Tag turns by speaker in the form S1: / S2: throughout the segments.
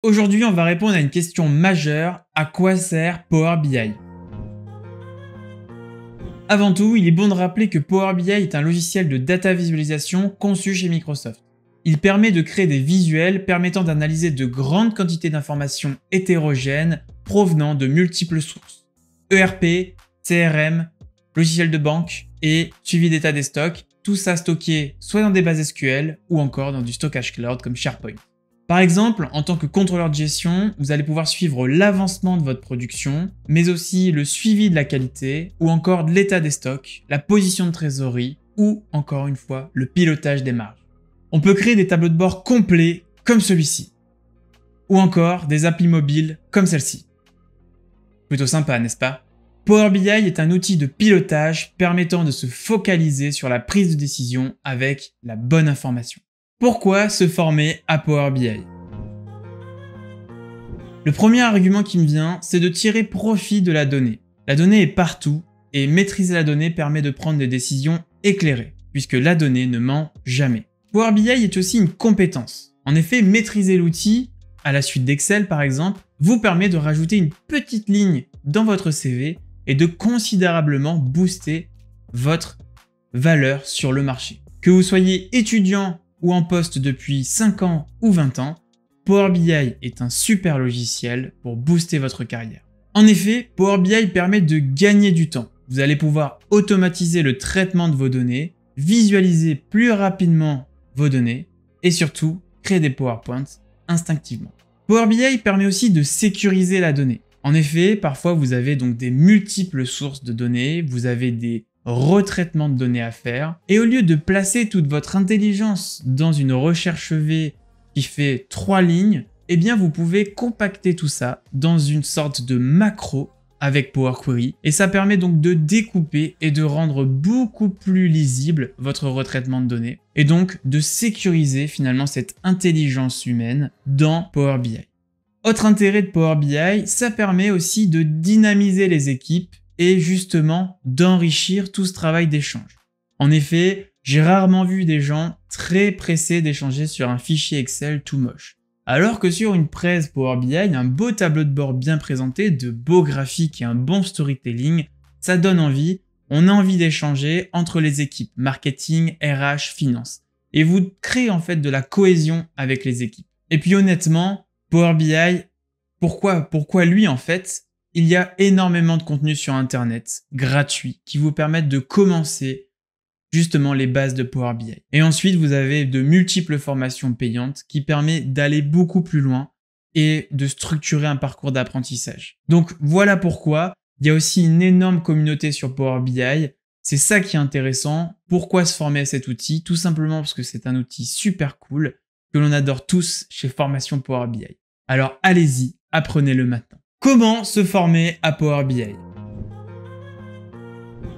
S1: Aujourd'hui, on va répondre à une question majeure, à quoi sert Power BI? Avant tout, il est bon de rappeler que Power BI est un logiciel de data visualisation conçu chez Microsoft. Il permet de créer des visuels permettant d'analyser de grandes quantités d'informations hétérogènes provenant de multiples sources. ERP, CRM, logiciel de banque et suivi d'état des stocks, tout ça stocké soit dans des bases SQL ou encore dans du stockage cloud comme SharePoint. Par exemple, en tant que contrôleur de gestion, vous allez pouvoir suivre l'avancement de votre production, mais aussi le suivi de la qualité, ou encore de l'état des stocks, la position de trésorerie, ou encore une fois, le pilotage des marges. On peut créer des tableaux de bord complets comme celui-ci, ou encore des applis mobiles comme celle-ci. Plutôt sympa, n'est-ce pas? Power BI est un outil de pilotage permettant de se focaliser sur la prise de décision avec la bonne information. Pourquoi se former à Power BI? Le premier argument qui me vient, c'est de tirer profit de la donnée. La donnée est partout et maîtriser la donnée permet de prendre des décisions éclairées, puisque la donnée ne ment jamais. Power BI est aussi une compétence. En effet, maîtriser l'outil, à la suite d'Excel par exemple, vous permet de rajouter une petite ligne dans votre CV et de considérablement booster votre valeur sur le marché. Que vous soyez étudiant ou en poste depuis 5 ans ou 20 ans, Power BI est un super logiciel pour booster votre carrière. En effet, Power BI permet de gagner du temps. Vous allez pouvoir automatiser le traitement de vos données, visualiser plus rapidement vos données et surtout créer des PowerPoints instinctivement. Power BI permet aussi de sécuriser la donnée. En effet, parfois vous avez donc des multiples sources de données, vous avez des retraitement de données à faire, et au lieu de placer toute votre intelligence dans une recherche V qui fait 3 lignes, eh bien vous pouvez compacter tout ça dans une sorte de macro avec Power Query, et ça permet donc de découper et de rendre beaucoup plus lisible votre retraitement de données, et donc de sécuriser finalement cette intelligence humaine dans Power BI. Autre intérêt de Power BI, ça permet aussi de dynamiser les équipes et justement d'enrichir tout ce travail d'échange. En effet, j'ai rarement vu des gens très pressés d'échanger sur un fichier Excel tout moche. Alors que sur une presse Power BI, un beau tableau de bord bien présenté, de beaux graphiques et un bon storytelling, ça donne envie, on a envie d'échanger entre les équipes marketing, RH, finance. Et vous créez en fait de la cohésion avec les équipes. Et puis honnêtement, Power BI, pourquoi lui en fait? Il y a énormément de contenu sur Internet, gratuit, qui vous permettent de commencer justement les bases de Power BI. Et ensuite, vous avez de multiples formations payantes qui permettent d'aller beaucoup plus loin et de structurer un parcours d'apprentissage. Donc voilà pourquoi il y a aussi une énorme communauté sur Power BI. C'est ça qui est intéressant. Pourquoi se former à cet outil? Tout simplement parce que c'est un outil super cool que l'on adore tous chez Formation Power BI. Alors allez-y, apprenez-le maintenant. Comment se former à Power BI?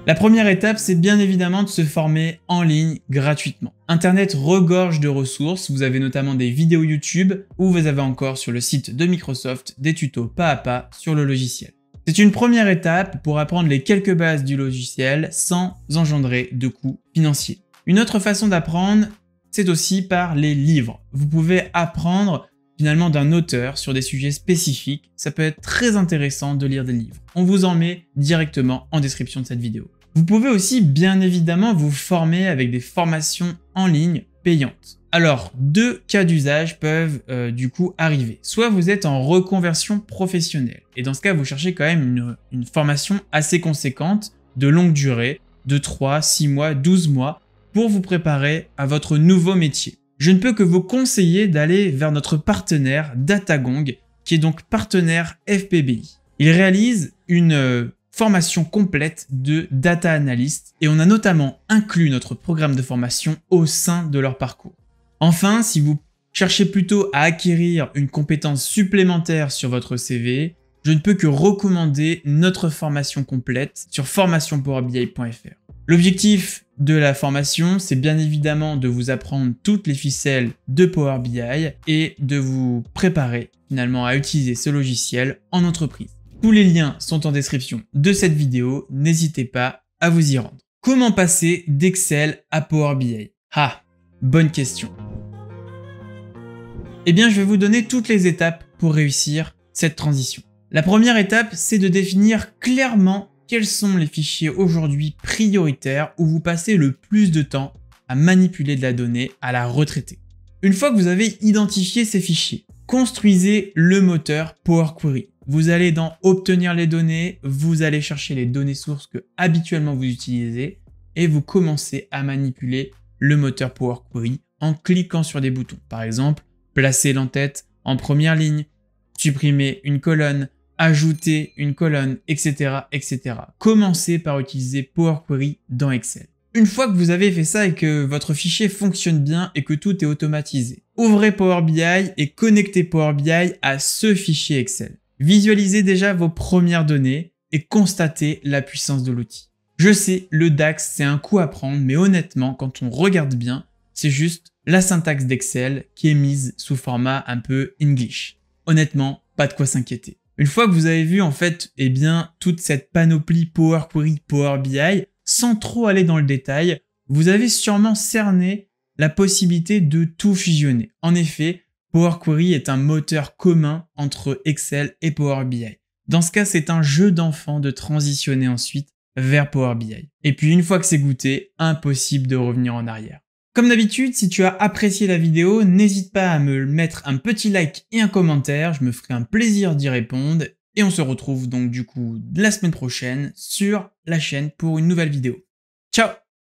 S1: La première étape, c'est bien évidemment de se former en ligne gratuitement. Internet regorge de ressources, vous avez notamment des vidéos YouTube ou vous avez encore sur le site de Microsoft des tutos pas à pas sur le logiciel. C'est une première étape pour apprendre les quelques bases du logiciel sans engendrer de coûts financiers. Une autre façon d'apprendre, c'est aussi par les livres. Vous pouvez apprendre finalement d'un auteur sur des sujets spécifiques, ça peut être très intéressant de lire des livres. On vous en met directement en description de cette vidéo. Vous pouvez aussi bien évidemment vous former avec des formations en ligne payantes. Alors, 2 cas d'usage peuvent du coup arriver. Soit vous êtes en reconversion professionnelle, et dans ce cas vous cherchez quand même une formation assez conséquente, de longue durée, de 3, 6 mois, 12 mois, pour vous préparer à votre nouveau métier. Je ne peux que vous conseiller d'aller vers notre partenaire Datagong, qui est donc partenaire FPBI. Il réalise une formation complète de data analyst et on a notamment inclus notre programme de formation au sein de leur parcours. Enfin, si vous cherchez plutôt à acquérir une compétence supplémentaire sur votre CV, je ne peux que recommander notre formation complète sur formationpowerbi.fr. L'objectif de la formation, c'est bien évidemment de vous apprendre toutes les ficelles de Power BI et de vous préparer finalement à utiliser ce logiciel en entreprise. Tous les liens sont en description de cette vidéo, n'hésitez pas à vous y rendre. Comment passer d'Excel à Power BI? Ah, bonne question. Eh bien, je vais vous donner toutes les étapes pour réussir cette transition. La première étape, c'est de définir clairement quels sont les fichiers aujourd'hui prioritaires où vous passez le plus de temps à manipuler de la donnée, à la retraiter. Une fois que vous avez identifié ces fichiers, construisez le moteur Power Query. Vous allez dans Obtenir les données, vous allez chercher les données sources que habituellement vous utilisez et vous commencez à manipuler le moteur Power Query en cliquant sur des boutons. Par exemple, placer l'entête en première ligne, supprimer une colonne, ajouter une colonne, etc., etc. Commencez par utiliser Power Query dans Excel. Une fois que vous avez fait ça et que votre fichier fonctionne bien et que tout est automatisé, ouvrez Power BI et connectez Power BI à ce fichier Excel. Visualisez déjà vos premières données et constatez la puissance de l'outil. Je sais, le DAX, c'est un coup à prendre, mais honnêtement, quand on regarde bien, c'est juste la syntaxe d'Excel qui est mise sous format un peu English. Honnêtement, pas de quoi s'inquiéter. Une fois que vous avez vu en fait, toute cette panoplie Power Query, Power BI, sans trop aller dans le détail, vous avez sûrement cerné la possibilité de tout fusionner. En effet, Power Query est un moteur commun entre Excel et Power BI. Dans ce cas, c'est un jeu d'enfant de transitionner ensuite vers Power BI. Et puis une fois que c'est goûté, impossible de revenir en arrière. Comme d'habitude, si tu as apprécié la vidéo, n'hésite pas à me mettre un petit like et un commentaire, je me ferai un plaisir d'y répondre. Et on se retrouve donc du coup la semaine prochaine sur la chaîne pour une nouvelle vidéo. Ciao!